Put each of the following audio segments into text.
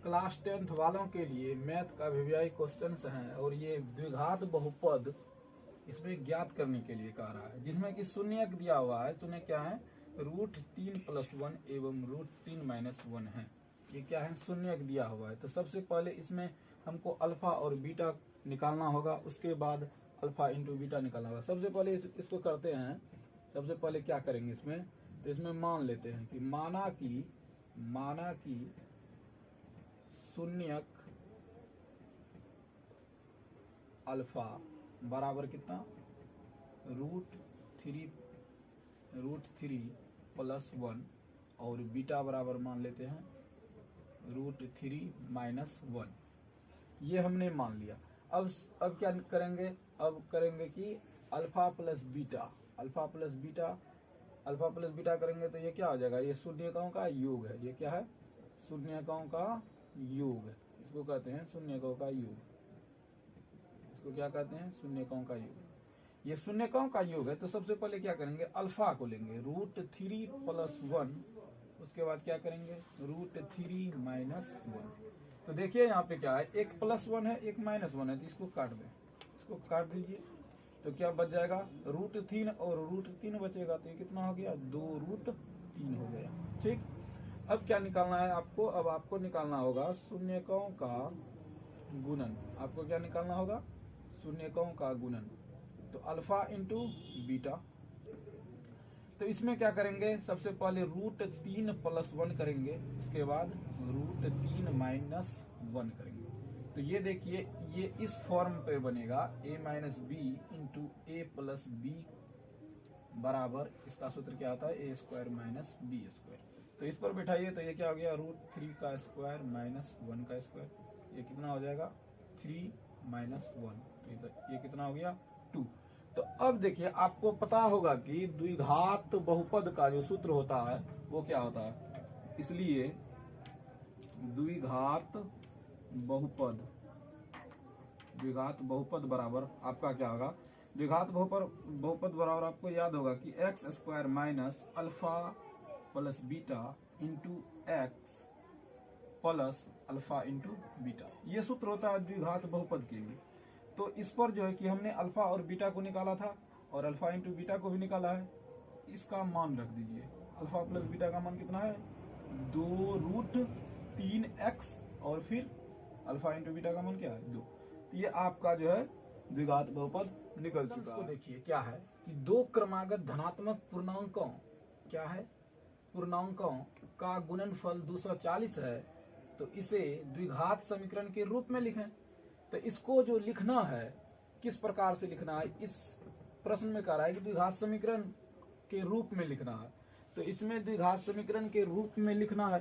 Class 10th वालों के लिए मैथ का अभिव्यय क्वेश्चंस हैं और ये द्विघात बहुपद इसमें ज्ञात करने के लिए कह रहा है, जिसमें कि शून्यक दिया हुआ है। शून्य क्या है? √3+1 एवं √3-1 है। ये क्या है? शून्यक दिया हुआ है। तो सबसे पहले इसमें हमको अल्फा और बीटा निकालना होगा, उसके बाद अल्फा इंटू बीटा निकालना होगा। सबसे पहले इसको करते हैं। सबसे पहले क्या करेंगे इसमें, तो इसमें मान लेते हैं कि माना कि शून्यक अल्फा बराबर कितना? √3+1 और बीटा बराबर मान लेते हैं √3-1। ये हमने मान लिया। अब क्या करेंगे? अब करेंगे कि अल्फा प्लस बीटा करेंगे तो ये क्या हो जाएगा? ये शून्यकों का योग है। ये क्या है? शून्यकों का योग। इसको कहते हैं शून्यकों का योग। इसको क्या कहते हैं? शून्यकों का योग। ये शून्यकों का योग है। तो सबसे पहले क्या करेंगे? अल्फा को लेंगे √3+1, उसके बाद क्या करेंगे? √3-1। तो देखिए यहाँ पे क्या है, एक +1 है, एक -1 है, तो इसको काट दें। इसको काट दीजिए तो क्या बच जाएगा? √3 और √3 बचेगा, तो ये कितना हो गया? 2√3 हो गया। ठीक। अब क्या निकालना है आपको? अब आपको निकालना होगा शून्यकों का गुणन। आपको क्या निकालना होगा? शून्यकों का गुणन। तो अल्फा इंटू बीटा। तो इसमें क्या करेंगे? सबसे पहले √3+1 करेंगे, उसके बाद √3-1 करेंगे। तो ये देखिए, ये इस फॉर्म पे बनेगा a - b into a + b बराबर, इसका सूत्र क्या आता है? a² - b²। तो इस पर बैठाइए तो ये क्या हो गया? √3² - 1²। ये कितना हो जाएगा? 3 - 1। तो ये कितना हो गया? 2। तो अब देखिए, आपको पता होगा कि द्विघात बहुपद का जो सूत्र होता है वो क्या होता है। इसलिए द्विघात बहुपद बराबर आपका क्या होगा? द्विघात बहुपद बराबर आपको याद होगा कि x² - alpha plus beta into x plus alpha into beta. ये सूत्र होता है द्विघात बहुपद के लिए। तो इस पर जो है कि हमने अल्फा और बीटा को निकाला था और अल्फा इंटू बीटा को भी निकाला है। इसका मान रख दीजिए। अल्फा प्लस बीटा का मान कितना है? 2√3x और फिर अल्फा इंटू बीटा का मान क्या है? 2। तो ये आपका जो है द्विघात बहुपद निकल चुका है। देखिए क्या है कि दो क्रमागत धनात्मक पूर्णांकों का गुणनफल 240 है, तो इसे द्विघात समीकरण के रूप में लिखें। तो इसको जो लिखना है, किस प्रकार से लिखना है, इस प्रश्न में कह रहा है कि द्विघात समीकरण के रूप में लिखना है। तो इसमें द्विघात समीकरण के रूप में लिखना है,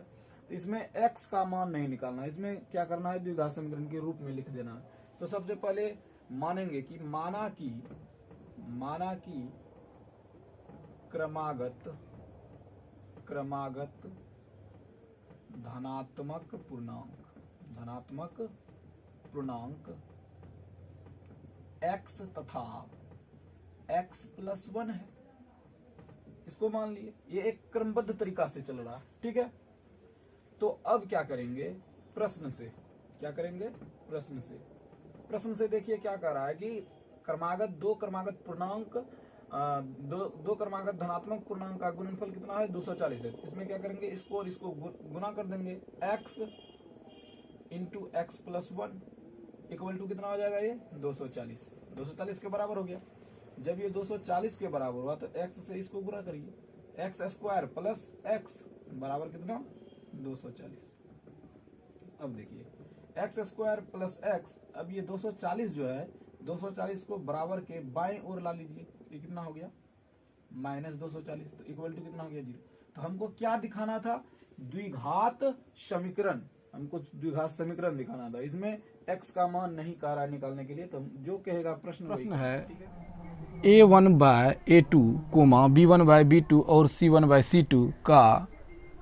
तो इसमें x का मान नहीं निकालना है। इसमें क्या करना है? द्विघात समीकरण के रूप में लिख देना है। तो सबसे पहले मानेंगे कि माना कि क्रमागत धनात्मक पूर्णांक x तथा x+1 है। इसको मान लिए। ये एक क्रमबद्ध तरीका से चल रहा है। ठीक है। तो अब क्या करेंगे? प्रश्न से देखिए क्या कह रहा है कि दो क्रमागत धनात्मक पूर्णांक का गुणनफल कितना है? 240 है। इसमें क्या करेंगे? इसको और इसको गुना कर देंगे। x into x+1 equal to कितना हो जाएगा? ये 240 के बराबर हो गया। जब ये 240 के बराबर हुआ तो x से इसको गुना करिए। x² प्लस x बराबर कितना? 240। अब देखिए x² प्लस x, अब ये 240 जो है, 240 को बराबर के बाएं ओर ला लीजिए। ये कितना हो गया? -240। तो इक्वल टू कितना हो गया? 0। तो हमको क्या दिखाना था? द्विघात समीकरण। हमको द्विघात समीकरण दिखाना था। इसमें x का मान नहीं कह रहा निकालने के लिए, तो जो कहेगा प्रश्न है a1/a2, b1/b2 और c1/c2 का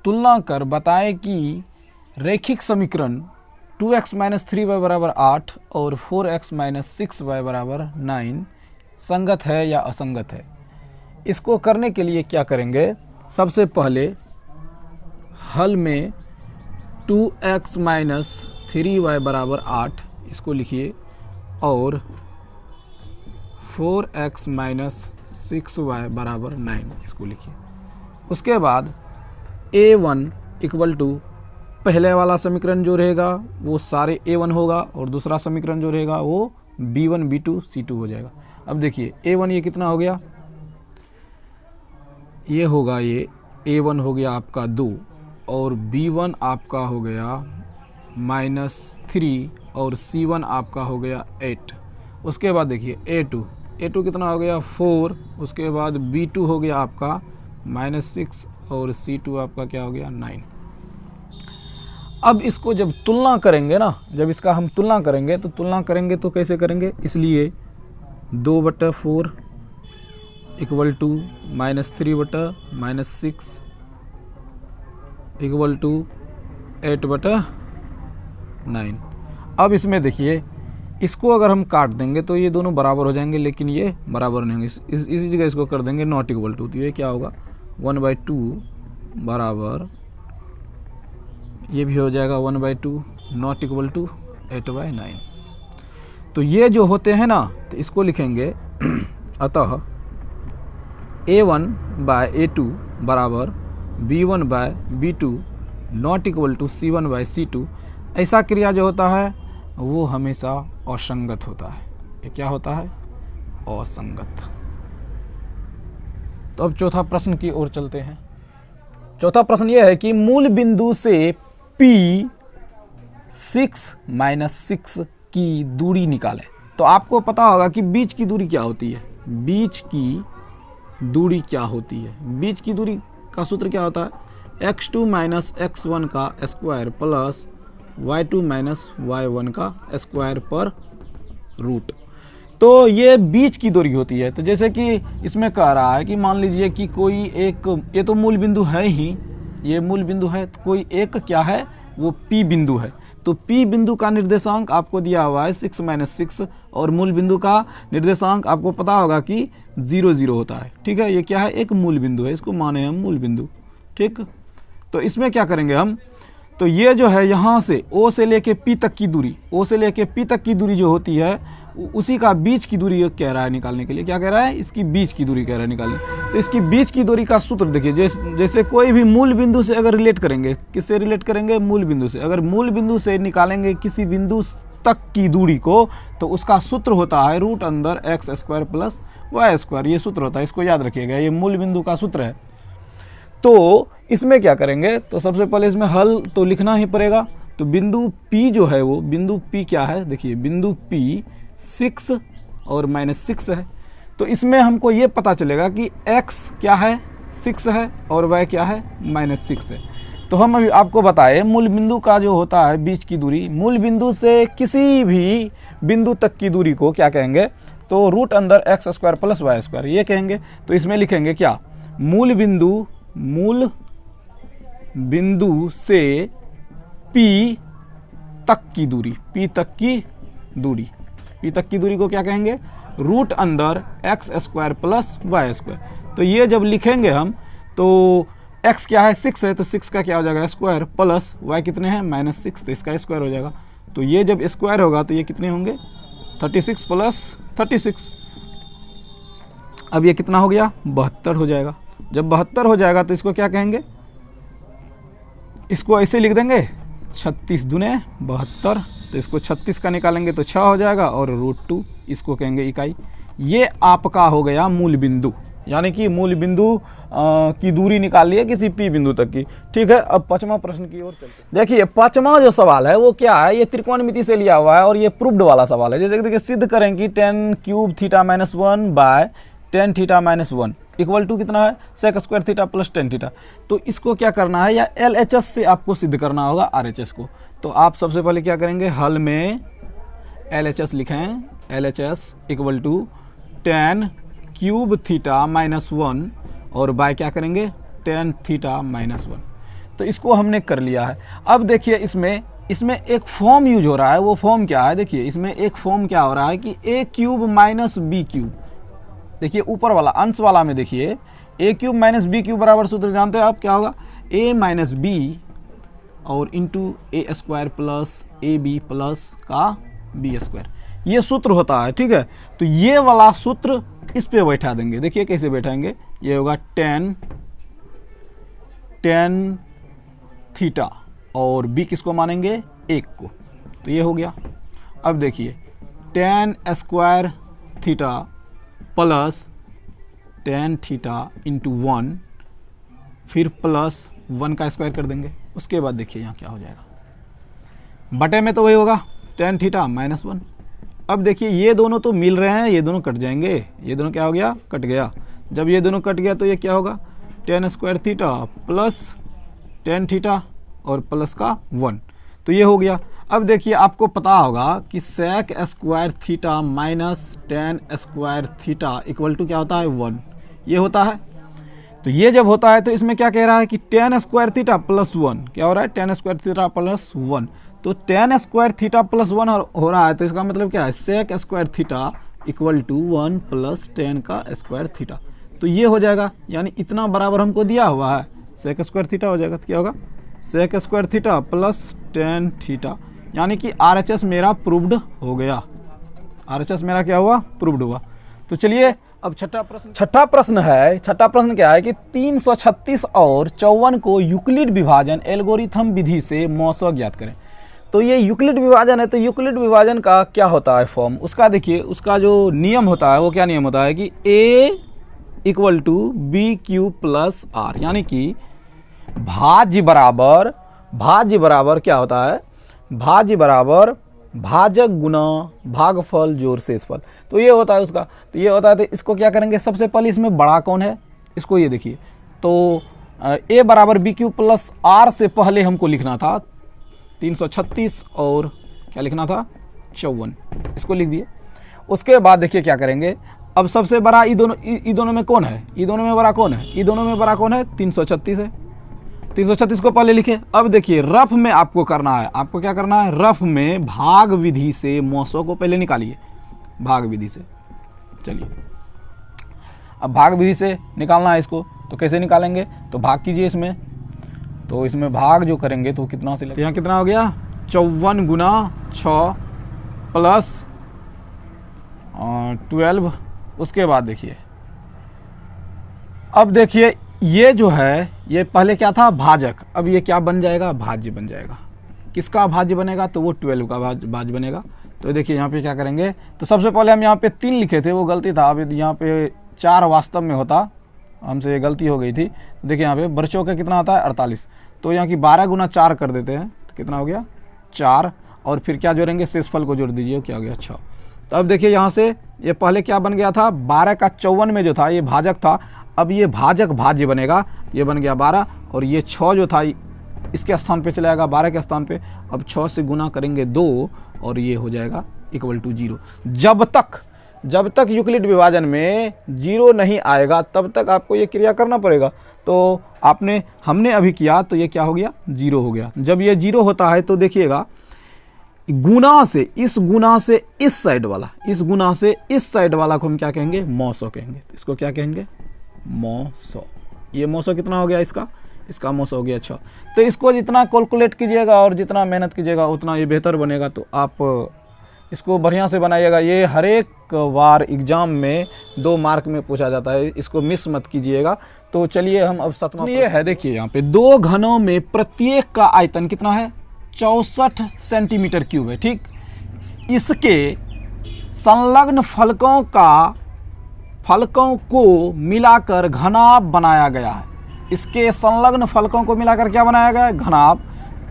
तुलना कर बताएं कि रैखिक समीकरण 2x - 3y बराबर 8 और 4x - 6y बराबर 9 संगत है या असंगत है। इसको करने के लिए क्या करेंगे? सबसे पहले हल में 2x माइनस 3y बराबर 8 इसको लिखिए, और 4x माइनस 6y बराबर 9 इसको लिखिए। उसके बाद a1 इक्वल टू पहले वाला समीकरण जो रहेगा वो सारे a1 होगा, और दूसरा समीकरण जो रहेगा वो b1 b2 c2 हो जाएगा। अब देखिए a1 ये कितना हो गया, ये होगा, ये a1 हो गया आपका 2, और b1 आपका हो गया -3, और c1 आपका हो गया 8। उसके बाद देखिए a2 कितना हो गया 4, उसके बाद b2 हो गया आपका -6, और c2 आपका क्या हो गया 9। अब इसको जब तुलना करेंगे ना, जब इसका हम तुलना करेंगे तो कैसे करेंगे, इसलिए 2/4 इक्वल टू -3/6 इक्वल टू 8/9। अब इसमें देखिए इसको अगर हम काट देंगे तो ये दोनों बराबर हो जाएंगे, लेकिन ये बराबर नहीं होंगे। इसी जगह इसको कर देंगे नॉट इक्वल टू, तो ये क्या होगा 1/2 बराबर, ये भी हो जाएगा 1/2 नॉट इक्वल टू 8/9। तो ये जो होते हैं ना, तो इसको लिखेंगे अतः a1/a2 बराबर b1/b2 not equal to c1/c2। ऐसा क्रिया जो होता है वो हमेशा असंगत होता है। ये क्या होता है, असंगत। तो अब चौथा प्रश्न की ओर चलते हैं। चौथा प्रश्न ये है कि मूल बिंदु से P 6 की दूरी निकालें। तो आपको पता होगा कि बीच की दूरी क्या होती है, बीच की दूरी क्या होती है। बीच की दूरी का सूत्र क्या होता है, x2 माइनस x1 का square plus y2 minus y1 का स्क्वायर पर रूट। तो ये बीच की दूरी होती है। तो जैसे कि इसमें कह रहा है कि मान लीजिए कि कोई एक, ये तो मूल बिंदु है ही, ये मूल बिंदु है, तो कोई एक क्या है वो P बिंदु है। तो P बिंदु का निर्देशांक आपको दिया हुआ है 6 और मूल बिंदु का निर्देशांक आपको पता होगा कि 0 होता है। ठीक है, ये क्या है, एक मूल बिंदु है, इसको माने हम मूल बिंदु। ठीक, तो इसमें क्या करेंगे हम, तो ये जो है यहाँ से O से लेके P तक की दूरी, O से लेके P तक की दूरी जो होती है उसी का बीच की दूरी कह रहा है निकालने के लिए। क्या कह रहा है, इसकी बीच की दूरी कह रहा है निकालने। तो इसकी बीच की दूरी का सूत्र देखिए, जैसे कोई भी मूल बिंदु से अगर रिलेट करेंगे, किससे रिलेट करेंगे, मूल बिंदु से। अगर मूल बिंदु से निकालेंगे किसी बिंदु तक की दूरी को, तो उसका सूत्र होता है √x² प्लस y²। ये सूत्र होता है, इसको याद रखिएगा, ये मूल बिंदु का सूत्र है। तो इसमें क्या करेंगे, तो सबसे पहले इसमें हल तो लिखना ही पड़ेगा। तो बिंदु P जो है वो बिंदु P क्या है, देखिए बिंदु P 6 और -6 है। तो इसमें हमको ये पता चलेगा कि x क्या है 6 है और y क्या है -6 है। तो हम अभी आपको बताएं मूल बिंदु का जो होता है बीच की दूरी, मूल बिंदु से किसी भी बिंदु तक की दूरी को क्या कहेंगे, तो √x² प्लस y² ये कहेंगे। तो इसमें लिखेंगे क्या, मूल बिंदु से P तक की दूरी, P तक की दूरी को क्या कहेंगे, √x² प्लस y²। तो ये जब लिखेंगे हम, तो x क्या है 6 है, तो 6 का क्या हो जाएगा स्क्वायर, प्लस y कितने हैं -6, तो इसका स्क्वायर हो जाएगा। तो ये जब स्क्वायर होगा तो ये कितने होंगे 36 प्लस 36। अब ये कितना हो गया 72 हो जाएगा। जब 72 हो जाएगा तो इसको क्या कहेंगे, इसको ऐसे लिख देंगे 36 दूने 72। तो इसको 36 का निकालेंगे तो 6 हो जाएगा, और √2 इसको कहेंगे इकाई। ये आपका हो गया मूल बिंदु, यानी कि मूल बिंदु की दूरी निकाल लिए किसी P बिंदु तक की। ठीक है, अब पांचवा प्रश्न की ओर चलते हैं। देखिए पांचवा जो सवाल है वो क्या है, ये त्रिकोणमिति से लिया हुआ है और ये प्रूव्ड वाला सवाल है। जैसे देखिए सिद्ध करें कि tan³ θ -1 bye tan θ -1 equal to कितना है sec² θ प्लस tan θ। तो इसको क्या करना है, या LHS से आपको सिद्ध करना होगा RHS को। तो आप सबसे पहले क्या करेंगे, हल में LHS लिखें, LHS इक्वल टू tan³ θ -1 और बाय क्या करेंगे tan θ -1। तो इसको हमने कर लिया है। अब देखिए इसमें एक फॉर्म यूज हो रहा है, वो फॉर्म क्या है, देखिए इसमें एक फॉर्म क्या हो रहा है कि a³ - b³। देखिए ऊपर वाला अंश वाला में देखिए a³ - b³ बराबर सूत्र जानते हैं आप क्या होगा, a - b और into A square plus A B plus का बी स्क्वायर, ये सूत्र होता है। ठीक है, तो ये वाला सूत्र इस पे बैठा देंगे। देखिए कैसे बैठाएंगे, ये होगा टेन थीटा और बी किसको मानेंगे, 1 को, तो ये हो गया। अब देखिए ten square theta plus tan theta into 1, फिर प्लस 1 का स्क्वायर कर देंगे। उसके बाद देखिए यहाँ क्या हो जाएगा, बटे में तो वही होगा टेन थीटा माइनस 1। अब देखिए ये दोनों तो मिल रहे हैं, ये दोनों कट जाएंगे, ये दोनों क्या हो गया, कट गया। जब ये दोनों कट गया तो ये क्या होगा, ten square theta plus tan theta और प्लस का 1, तो ये हो गया। अब देखिए आपको पता होगा कि sec square theta minus tan square theta equal to क्या होता है, 1, ये होता है। तो ये जब होता है तो इसमें क्या कह रहा है कि टेन स्क्वायर थीटा प्लस 1 क्या हो रहा है, टेन स्क्वायर थीटा प्लस 1, तो टेन स्क्वायर थीटा प्लस 1 हो रहा है, तो इसका मतलब क्या है, sec square theta equal to 1 plus tan का स्क्वायर थीटा, तो ये हो जाएगा। यानी इतना बराबर हमको दिया हुआ है, सेक स्क्वायर थीटा हो जाएगा, तो क्या होगा, sec square theta plus tan theta, यानी कि RHS मेरा प्रूव्ड हो गया। RHS मेरा क्या हुआ, प्रूव्ड हुआ। तो चलिए अब छठा प्रश्न है। छठा प्रश्न क्या है कि 336 और 54 को यूक्लिड विभाजन एल्गोरिथम विधि से मौसो ज्ञात करें। तो ये यूक्लिड विभाजन है, तो यूक्लिड विभाजन का क्या होता है फॉर्म, उसका देखिए, उसका जो नियम होता है वो क्या नियम होता है कि A equal to B Q plus R, यानी कि भाज्य बराबर क्या होता है, भाज्य बराबर भाजक गुना भागफल जोड़ शेषफल, तो ये होता है उसका। तो ये होता है, तो इसको क्या करेंगे, सबसे पहले इसमें बड़ा कौन है, इसको ये देखिए, तो A बराबर बी क्यू प्लस आर से पहले हमको लिखना था 336 और क्या लिखना था 54, इसको लिख दिए। उसके बाद देखिए क्या करेंगे, अब सबसे बड़ा ई दोनों में कौन है, ई दोनों में बड़ा कौन है, ई दोनों में बड़ा कौन है, 336 है, 336 को पहले लिखे। अब देखिए रफ में आपको करना है, आपको क्या करना है, रफ में भाग विधि से मौसों को पहले निकालिए, भाग विधि से। चलिए अब भाग विधि से निकालना है इसको, तो कैसे निकालेंगे, तो भाग कीजिए इसमें, तो इसमें भाग जो करेंगे तो कितना से, तो यहाँ कितना हो गया, 54 गुना 6 प्लस 12। उसके बाद देखिए, अब देखिए ये जो है, ये पहले क्या था, भाजक, अब ये क्या बन जाएगा, भाज्य बन जाएगा। किसका भाज्य बनेगा, तो वो 12 का भाज्य बनेगा। तो देखिए यहाँ पे क्या करेंगे, तो सबसे पहले हम यहाँ पे 3 लिखे थे, वो गलती था, अब यहाँ पे 4 वास्तव में होता, हमसे ये गलती हो गई थी। देखिए यहाँ पे बर्चों का कितना आता है, 48, तो यहाँ की 12 गुना 4 कर देते हैं, तो कितना हो गया 4, और फिर क्या जोड़ेंगे, शेषफल को जोड़ दीजिए, क्या हो गया 6। तो अब देखिए यहाँ से ये पहले क्या बन गया था, 12 का 54 में जो था ये भाजक था, अब ये भाजक भाज्य बनेगा, ये बन गया 12, और ये 6 जो था इसके स्थान पे चला जाएगा 12 के स्थान पे। अब 6 से गुना करेंगे 2 और ये हो जाएगा इक्वल टू 0। जब तक यूक्लिड विभाजन में 0 नहीं आएगा तब तक आपको ये क्रिया करना पड़ेगा। तो हमने अभी किया तो ये क्या हो गया, 0 हो गया। जब ये 0 होता है तो देखिएगा, गुना से इस साइड वाला, इस गुना से इस साइड वाला को हम क्या कहेंगे, मौसो कहेंगे। इसको क्या कहेंगे, मौसो। ये मौसो कितना हो गया, इसका मौसो हो गया 6। तो इसको जितना कैलकुलेट कीजिएगा और जितना मेहनत कीजिएगा उतना ये बेहतर बनेगा। तो आप इसको बढ़िया से बनाइएगा, ये हर एक बार एग्जाम में 2 मार्क में पूछा जाता है, इसको मिस मत कीजिएगा। तो चलिए हम अब 7वां ये है, देखिए यहाँ पे 2 घनों में प्रत्येक का आयतन कितना है, 64 सेंटीमीटर क्यूब है। ठीक, इसके संलग्न फलकों को मिलाकर घनाभ बनाया गया है। इसके संलग्न फलकों को मिलाकर क्या बनाया गया है, घनाभ।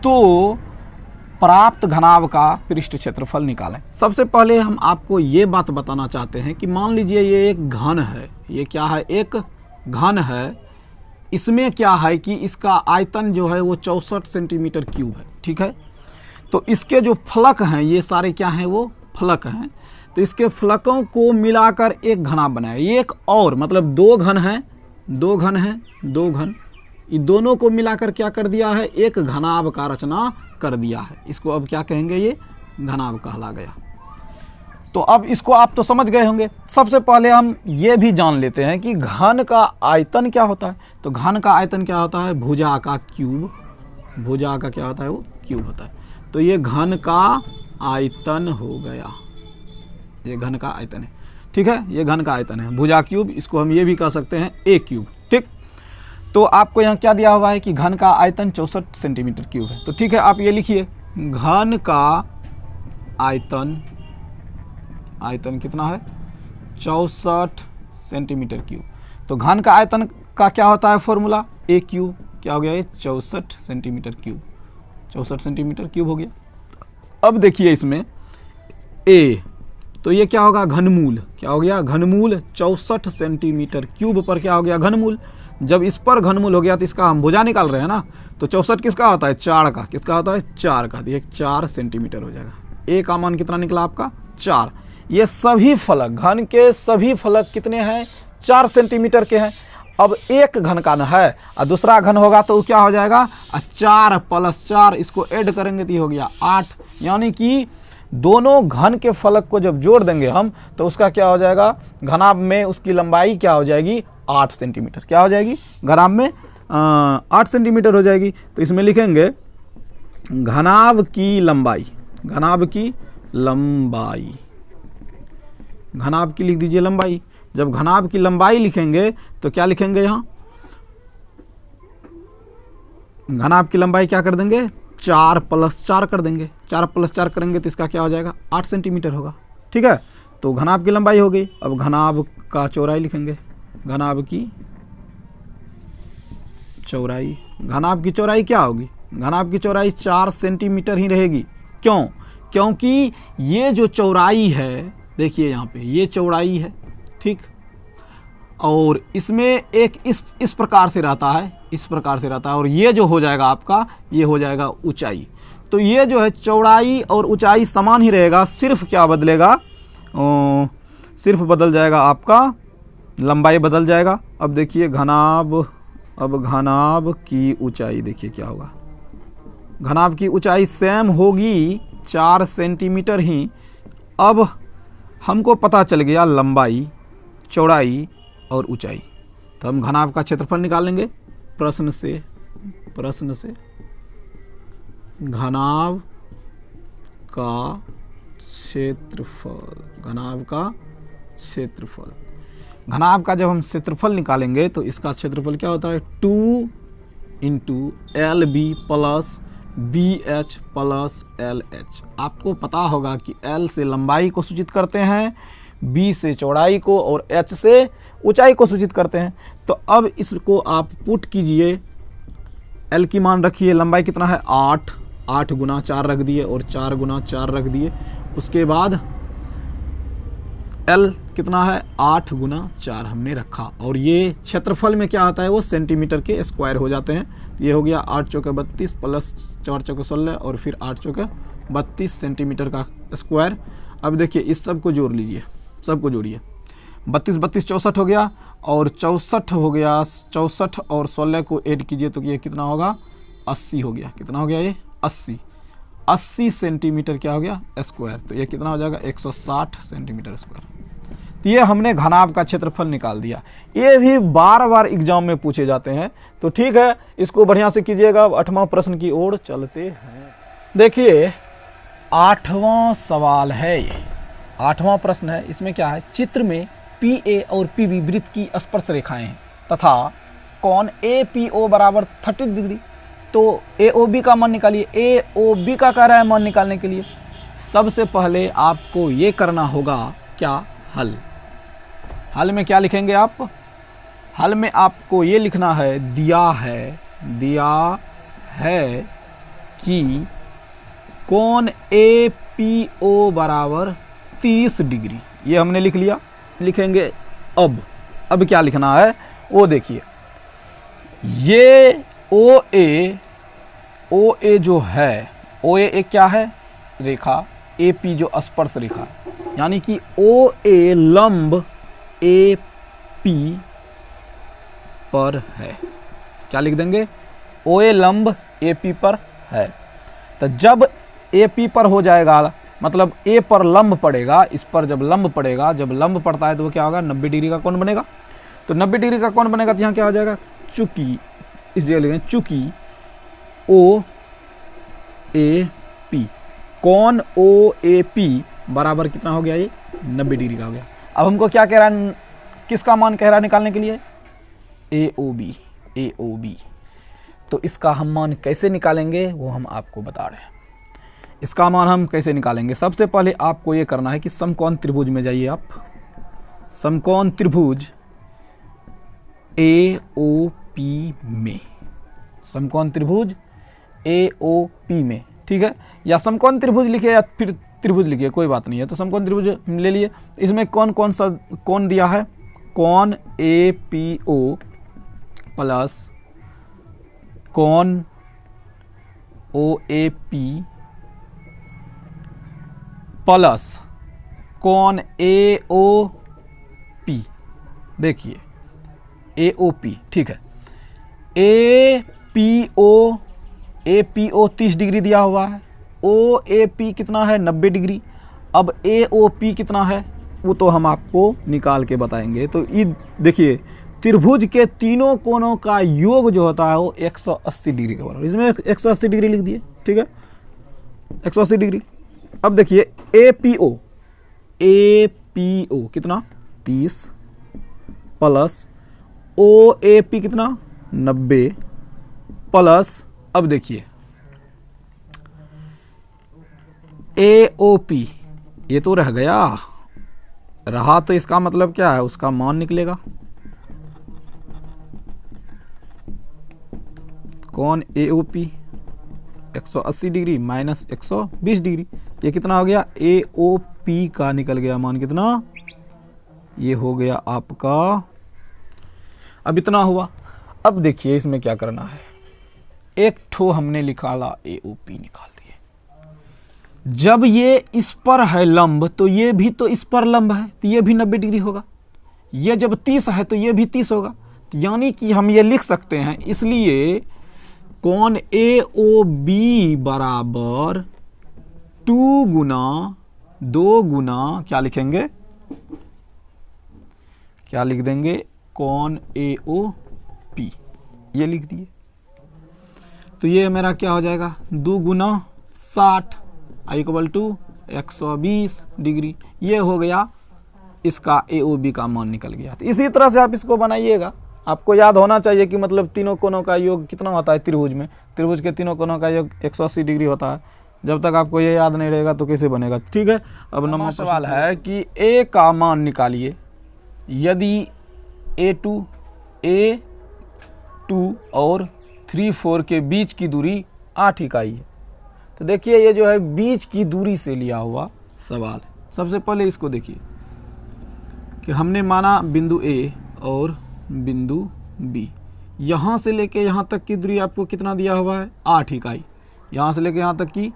तो प्राप्त घनाभ का पृष्ठ क्षेत्रफल निकालें। सबसे पहले हम आपको ये बात बताना चाहते हैं कि मान लीजिए ये एक घन है, ये क्या है, एक घन है। इसमें क्या है कि इसका आयतन जो है वो 64 सेंटीमीटर क्यूब है। ठीक है, तो इसके जो फलक हैं ये सारे क्या हैं, वो फलक हैं। तो इसके फलकों को मिलाकर एक घनाभ बनाया। एक और मतलब 2 घन हैं, 2 घन, ये दोनों को मिलाकर क्या कर दिया है, एक घनाभ का रचना कर दिया है। इसको अब क्या कहेंगे, ये घनाभ कहला गया। तो अब इसको आप तो समझ गए होंगे। सबसे पहले हम ये भी जान लेते हैं कि घन का आयतन क्या होता है। तो घन का आयतन क्या होता है, भुजा का क्यूब भुजा का क्या होता है, वो क्यूब होता है। तो ये घन का आयतन हो गया, ये घन का आयतन है, ठीक है, ये घन का आयतन है, भुजा क्यूब, इसको हम ये भी कह सकते हैं ए क्यूब, ठीक। तो आपको यहाँ क्या दिया हुआ है कि घन का आयतन 64 सेंटीमीटर क्यूब है। तो ठीक है, आप ये लिखिए घन का आयतन, आयतन कितना है 64 सेंटीमीटर क्यूब। तो घन का आयतन का क्या होता है फॉर्मूला, ए क्यूब, क्या हो गया ये 64 सेंटीमीटर क्यूब, 64 सेंटीमीटर क्यूब हो गया। अब देखिए इसमें ए, तो ये क्या होगा घनमूल, क्या हो गया घनमूल 64 सेंटीमीटर क्यूब पर क्या हो गया घनमूल। जब इस पर घनमूल हो गया तो इसका हम भुजा निकाल रहे हैं ना, तो 64 किसका होता है 4 का, किसका होता है 4 का, तो ये 4 सेंटीमीटर हो जाएगा। ए का मान कितना निकला आपका 4। ये सभी फलक, घन के सभी फलक कितने हैं 4 सेंटीमीटर के हैं। अब एक घन का न है और दूसरा घन होगा तो क्या हो जाएगा 4 + 4, इसको ऐड करेंगे तो ये हो गया 8, यानी कि दोनों घन के फलक को जब जोड़ देंगे हम तो उसका क्या हो जाएगा, घनाभ में उसकी लंबाई क्या हो जाएगी 8 सेंटीमीटर, क्या हो जाएगी घनाभ में 8 सेंटीमीटर हो जाएगी। तो इसमें लिखेंगे घनाभ की लंबाई, घनाभ की लंबाई, घनाभ की लिख दीजिए लंबाई। जब घनाभ की लंबाई लिखेंगे तो क्या लिखेंगे यहाँ, घनाभ की लंबाई क्या कर देंगे 4 + 4 कर देंगे, 4 + 4 करेंगे तो इसका क्या हो जाएगा 8 सेंटीमीटर होगा, ठीक है। तो घनाभ की लंबाई हो गई। अब घनाभ का चौड़ाई लिखेंगे, घनाभ की चौड़ाई, घनाभ की चौड़ाई क्या होगी, घनाभ की चौड़ाई 4 सेंटीमीटर ही रहेगी। क्यों, क्योंकि ये जो चौड़ाई है देखिए यहाँ पे ये चौड़ाई है, ठीक, और इसमें एक इस प्रकार से रहता है, इस प्रकार से रहता है, और ये जो हो जाएगा आपका ये हो जाएगा ऊंचाई। तो ये जो है चौड़ाई और ऊंचाई समान ही रहेगा, सिर्फ क्या बदलेगा, सिर्फ बदल जाएगा आपका लंबाई बदल जाएगा। अब देखिए घनाभ, अब घनाभ की ऊंचाई देखिए क्या होगा, घनाभ की ऊंचाई सेम होगी 4 सेंटीमीटर ही। अब हमको पता चल गया लंबाई, चौड़ाई और ऊंचाई, तो हम घनाभ का क्षेत्रफल निकालेंगे प्रश्न से, प्रश्न से घनाभ का क्षेत्रफल, घनाभ का क्षेत्रफल, घनाभ का जब हम क्षेत्रफल निकालेंगे तो इसका क्षेत्रफल क्या होता है 2 × LB + BH + LH। आपको पता होगा कि L से लंबाई को सूचित करते हैं, B से चौड़ाई को और H से ऊंचाई को सूचित करते हैं। तो अब इसको आप पुट कीजिए, L की मान रखिए, लंबाई कितना है 8, 8 × 4 रख दिए और 4 × 4 रख दिए, उसके बाद L कितना है 8 × 4 हमने रखा, और ये क्षेत्रफल में क्या आता है वो सेंटीमीटर के स्क्वायर हो जाते हैं। ये हो गया 8 × 4 = 32 + 4 × 4 = 16 और फिर 8 × 4 = 32 सेंटीमीटर का स्क्वायर। अब देखिए इस सब को जोड़ लीजिए, सबको जोड़िए, 32 32 64 हो गया और 64 हो गया, 64 और 16 को ऐड कीजिए तो ये कितना होगा 80 हो गया, कितना हो गया ये 80 सेंटीमीटर क्या हो गया स्क्वायर। तो ये कितना हो जाएगा 160 सेंटीमीटर स्क्वायर। तो ये हमने घनाभ का क्षेत्रफल निकाल दिया। ये भी बार बार एग्जाम में पूछे जाते हैं, तो ठीक है इसको बढ़िया से कीजिएगा। 8वां प्रश्न की ओर चलते हैं। देखिए 8वां सवाल है, ये 8वां प्रश्न है। इसमें क्या है, चित्र में PA और PB वृत्त की स्पर्श रेखाएं हैं तथा कोण APO = 30 डिग्री। तो AOB का मान निकालिए। AOB का कह रहा है मान निकालने के लिए सबसे पहले आपको ये करना होगा क्या, हल। हल में क्या लिखेंगे आप, हल में आपको ये लिखना है दिया है कि कोण APO = 30 डिग्री, ये हमने लिख लिया। लिखेंगे अब क्या लिखना है वो देखिए, ये OA जो है, OA एक क्या है रेखा, AP जो स्पर्श रेखा, यानी कि OA लंब AP पर है। क्या लिख देंगे, OA लंब AP पर है। तो जब AP पर हो जाएगा मतलब A पर लंब पड़ेगा, इस पर जब लंब पड़ेगा, जब लंब पड़ता है तो वो क्या होगा 90 डिग्री का कोण बनेगा। तो 90 डिग्री का कोण बनेगा तो यहाँ क्या हो जाएगा, चूंकि इस जगह लिखें चूंकि ओ ए पी, कौन ओ ए पी बराबर कितना हो गया, ये 90 डिग्री का हो गया। अब हमको क्या कह रहा है, किसका मान कह रहा है निकालने के लिए, ए ओ बी, ए ओ बी। तो इसका हम मान कैसे निकालेंगे वो हम आपको बता रहे हैं। इसका मान हम कैसे निकालेंगे, सबसे पहले आपको ये करना है कि समकोण त्रिभुज में जाइए आप, समकोण त्रिभुज ए ओ पी में, समकोण त्रिभुज ए ओ पी में, ठीक है। या समकोण त्रिभुज लिखिए या फिर त्रिभुज लिखिए, कोई बात नहीं है। तो समकोण त्रिभुज ले लिए, इसमें कौन कौन सा कोण दिया है, कोण ए पी ओ प्लस कोण ओ ए पी प्लस कोण ए ओ पी, देखिए ए ओ पी, ठीक है। ए पी ओ 30 डिग्री दिया हुआ है, ओ ए पी कितना है 90 डिग्री। अब ए ओ पी कितना है वो तो हम आपको निकाल के बताएंगे। तो ये देखिए त्रिभुज के तीनों कोणों का योग जो होता है वो 180 डिग्री के बराबर, इसमें 180 डिग्री लिख दिए, ठीक है, 180 डिग्री। अब देखिए ए पी ओ कितना 30 प्लस ओ ए पी कितना 90 प्लस, अब देखिए ए ओ पी ये तो रह गया, रहा तो इसका मतलब क्या है, उसका मान निकलेगा, कौन A O P 180 degree minus 120 degree, ये कितना हो गया, ए ओ पी का निकल गया मान कितना, ये हो गया आपका, अब इतना हुआ। अब देखिए इसमें क्या करना है, एक ठो हमने निकाला ए ओ पी निकाल दिए, जब ये इस पर है लंब तो ये भी तो इस पर लंब है, तो ये भी 90 डिग्री होगा, ये जब 30 है तो ये भी 30 होगा, तो यानी कि हम ये लिख सकते हैं, इसलिए कोण ए ओ बी बराबर 2 गुना 2 गुना क्या लिखेंगे, क्या लिख देंगे, कोण ए ओ पी, ये लिख दिए। तो ये मेरा क्या हो जाएगा, 2 गुना 60 इक्वल टू 120 डिग्री, ये हो गया इसका ए ओ बी का मान निकल गया। तो इसी तरह से आप इसको बनाइएगा, आपको याद होना चाहिए कि मतलब तीनों कोणों का योग कितना होता है त्रिभुज में, त्रिभुज के तीनों कोणों का योग 180 डिग्री होता है। जब तक आपको ये याद नहीं रहेगा तो कैसे बनेगा, ठीक है। अब नंबर सवाल है कि ए का मान निकालिए, यदि A2 और 3-4 के बीच की दूरी 8 इकाई है। तो देखिए ये जो है बीच की दूरी से लिया हुआ सवाल है। सबसे पहले इसको देखिए कि हमने माना बिंदु A और बिंदु B, यहाँ से लेके यहाँ तक की दूरी आपको कितना दिया हुआ है, 8 इकाई। यहाँ से लेके यहाँ तक की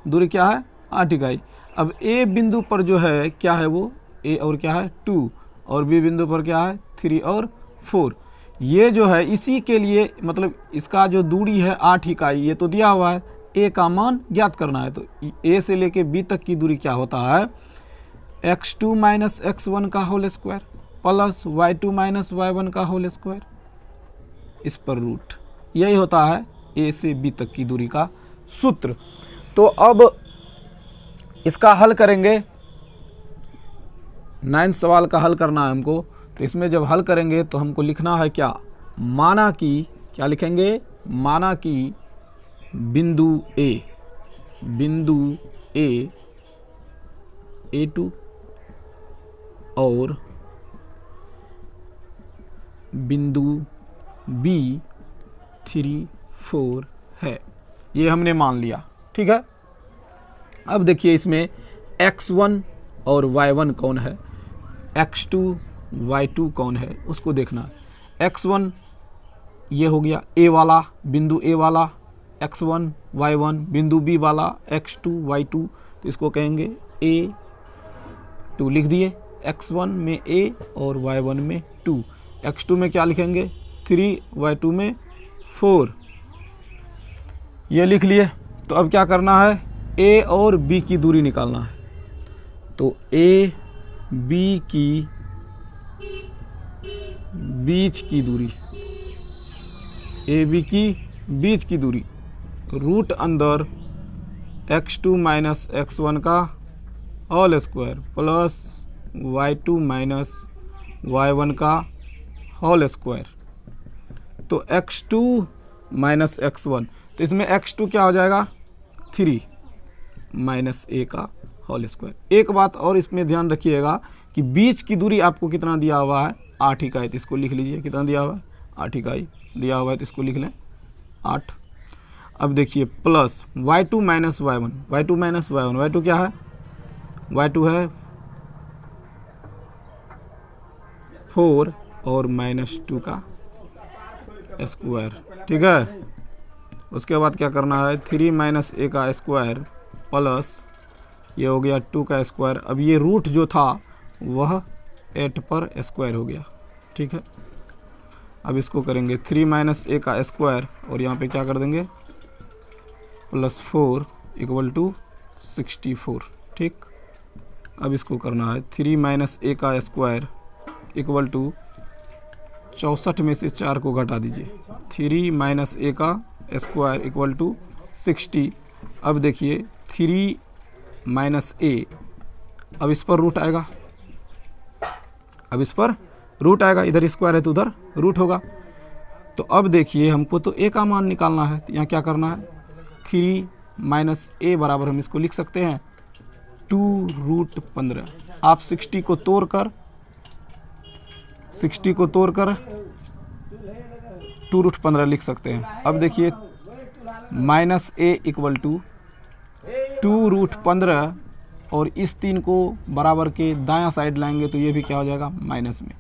दूरी क्या है, 8 इकाई। अब A बिंदु पर जो है क्या है, वो A और क्या है 2, और B बिंदु पर क्या है 3 और 4। ये जो है इसी के लिए मतलब इसका जो दूरी है 8 इकाई, ये तो दिया हुआ है, A का मान ज्ञात करना है। तो A से लेके B तक की दूरी क्या होता है, x2 माइनस x1 का whole square plus y2 minus y1 का होल स्क्वायर, इस पर रूट, यही होता है A से B तक की दूरी का सूत्र। तो अब इसका हल करेंगे, 9 सवाल का हल करना है हमको। तो इसमें जब हल करेंगे तो हमको लिखना है क्या, माना कि क्या लिखेंगे, माना कि बिंदु A A2 और बिंदु B 3, 4 है, ये हमने मान लिया, ठीक है। अब देखिए इसमें x1 और y1 कौन है, x2 y2 कौन है, उसको देखना है। x1 ये हो गया A वाला, बिंदु A वाला, x1 y1 बिंदु B वाला, x2 y2, तो इसको कहेंगे A2 लिख दिए। x1 में A और y1 में 2, x2 में क्या लिखेंगे 3, y2 में 4, ये लिख लिए। तो अब क्या करना है, A और B की दूरी निकालना है। तो A B की बीच की दूरी, A B की बीच की दूरी रूट अंदर x2 माइनस x1 का whole square plus y2 minus y1 का होल स्क्वायर। तो x2 माइनस x1, तो इसमें x2 क्या हो जाएगा 3 माइनस a का होल स्क्वायर। एक बात और इसमें ध्यान रखिएगा कि बीच की दूरी आपको कितना दिया हुआ है 8 इकाई, तो इसको लिख लीजिए कितना दिया हुआ है 8 इकाई दिया हुआ है, तो इसको लिख लें 8। अब देखिए plus y2 minus y1, y2 minus y1, y2 क्या है y2 है 4 और माइनस 2 का स्क्वायर, ठीक है। उसके बाद क्या करना है 3 माइनस a का स्क्वायर प्लस ये हो गया 2 का स्क्वायर। अब ये रूट जो था वह 8 पर स्क्वायर हो गया, ठीक है। अब इसको करेंगे 3 माइनस a का स्क्वायर और यहाँ पे क्या कर देंगे प्लस 4 इक्वल टू 64, ठीक। अब इसको करना है 3 माइनस a का स्क्वायर इक्वल टू 64 में से 4 को घटा दीजिए, 3 माइनस a का स्क्वायर इक्वल टू 60। अब देखिए 3 माइनस a, अब इस पर रूट आएगा, अब इस पर रूट आएगा, इधर स्क्वायर है तो उधर रूट होगा। तो अब देखिए हमको तो a का मान निकालना है, तो यहाँ क्या करना है 3 माइनस a बराबर हम इसको लिख सकते हैं 2√15। आप 60 को तोड़कर 2√15 लिख सकते हैं। अब देखिए माइनस a इक्वल टू 2√15 और इस 3 को बराबर के दायां साइड लाएंगे तो ये भी क्या हो जाएगा माइनस में,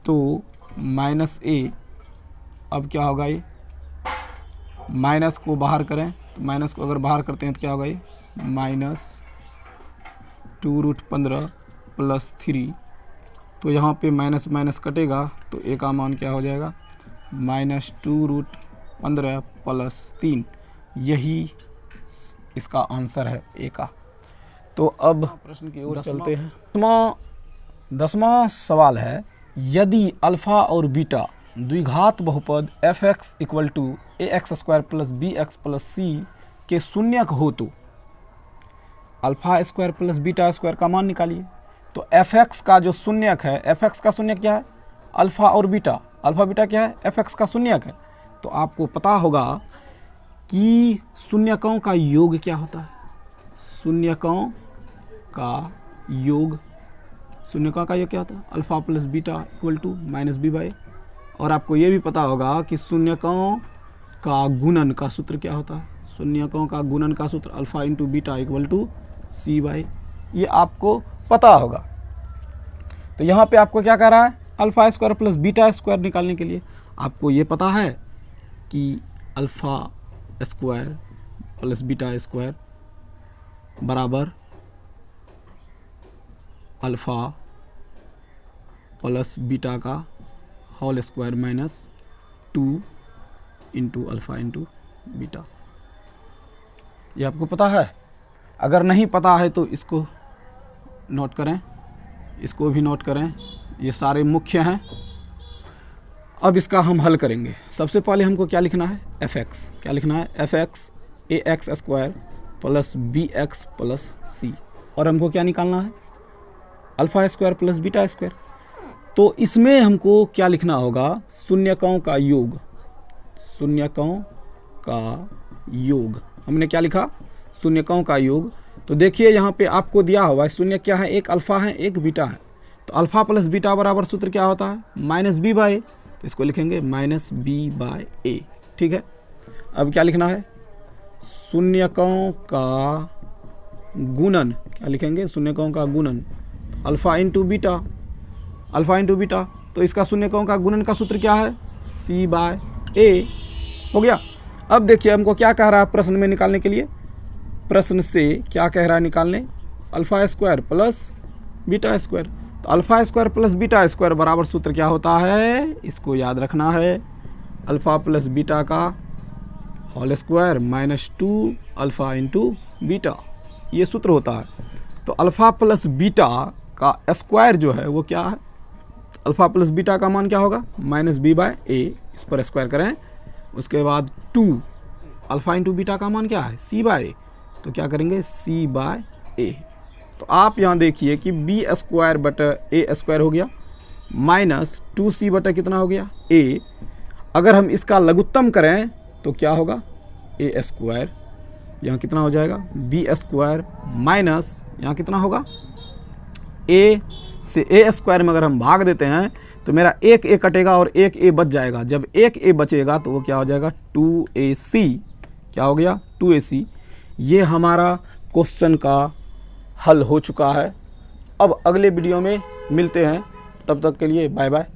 तो माइनस a। अब क्या होगा ये माइनस को बाहर करें, तो माइनस को अगर बाहर करते हैं तो क्या होगा ये माइनस 2√15 प्लस 3, तो यहाँ पे माइनस माइनस कटेगा तो a का मान क्या हो जाएगा माइनस 2√15 प्लस 3, यही इसका आंसर है a का। तो अब प्रश्न की ओर चलते हैं। 10वां सवाल है, यदि अल्फा और बीटा द्विघात बहुपद f(x) equal to ax² plus bx plus c के शून्यक हो तो alpha square plus beta square का मान निकालिए। तो f(x) का जो शून्यक है, f(x) का शून्यक क्या है अल्फा और बीटा, अल्फा बीटा क्या है f(x) का शून्यक है। तो आपको पता होगा कि शून्यकों का योग क्या होता है, शून्यकों का योग, शून्यकों का योग क्या होता है alpha plus beta equal to minus B by. और आपको ये भी पता होगा कि शून्यकों का गुणन का सूत्र क्या होता है, शून्यकों का गुणन का सूत्र alpha into beta equal to C by, ये आपको पता होगा। तो यहाँ पे आपको क्या कह रहा है alpha square plus beta square निकालने के लिए आपको ये पता है कि alpha square plus beta square बराबर अल्फा प्लस बीटा का whole square minus 2 into alpha into beta. ये आपको पता है, अगर नहीं पता है तो इसको नोट करें, इसको भी नोट करें, ये सारे मुख्य हैं। अब इसका हम हल करेंगे। सबसे पहले हमको क्या लिखना है f(x), क्या लिखना है f(x) ax² plus bx plus c, और हमको क्या निकालना है alpha square plus beta square. तो इसमें हमको क्या लिखना होगा शून्यकों का योग, शून्यकों का योग, हमने क्या लिखा शून्यकों का योग। तो देखिए यहाँ पे आपको दिया हुआ है शून्य क्या है, एक अल्फा है एक बीटा है। तो अल्फा प्लस बीटा बराबर सूत्र क्या होता है माइनस बी बाई, तो इसको लिखेंगे माइनस बी बाई ए, ठीक है। अब क्या लिखना है शून्यकों का गुणन, क्या लिखेंगे शून्यकों का गुणन alpha into beta, alpha into beta, तो इसका शून्यकों का गुणन का सूत्र क्या है सी बाय ए, हो गया। अब देखिए हमको क्या कह रहा है प्रश्न में निकालने के लिए, प्रश्न से क्या कह रहा है निकालने alpha square plus beta square. तो alpha square plus beta square बराबर सूत्र क्या होता है, इसको याद रखना है अल्फा प्लस बीटा का whole square minus 2 alpha into beta, ये सूत्र होता है। तो अल्फा प्लस बीटा का स्क्वायर जो है वो क्या है, अल्फा प्लस बीटा का मान क्या होगा माइनस बी बाय ए, इस पर स्क्वायर करें, उसके बाद 2 अल्फा इंटू बीटा का मान क्या है सी बाय ए, तो क्या करेंगे सी बाय ए। तो आप यहाँ देखिए कि बी स्क्वायर बटा ए स्क्वायर हो गया माइनस 2c बटा कितना हो गया ए। अगर हम इसका लघुत्तम करें तो क्या होगा ए स्क्वायर, यहाँ कितना हो जाएगा बी स्क्वायर माइनस यहाँ कितना होगा ए से ए स्क्वायर में अगर हम भाग देते हैं तो मेरा एक ए कटेगा और एक ए बच जाएगा। जब एक ए बचेगा तो वो क्या हो जाएगा 2ac, क्या हो गया 2ac। ये हमारा क्वेश्चन का हल हो चुका है। अब अगले वीडियो में मिलते हैं, तब तक के लिए बाय बाय।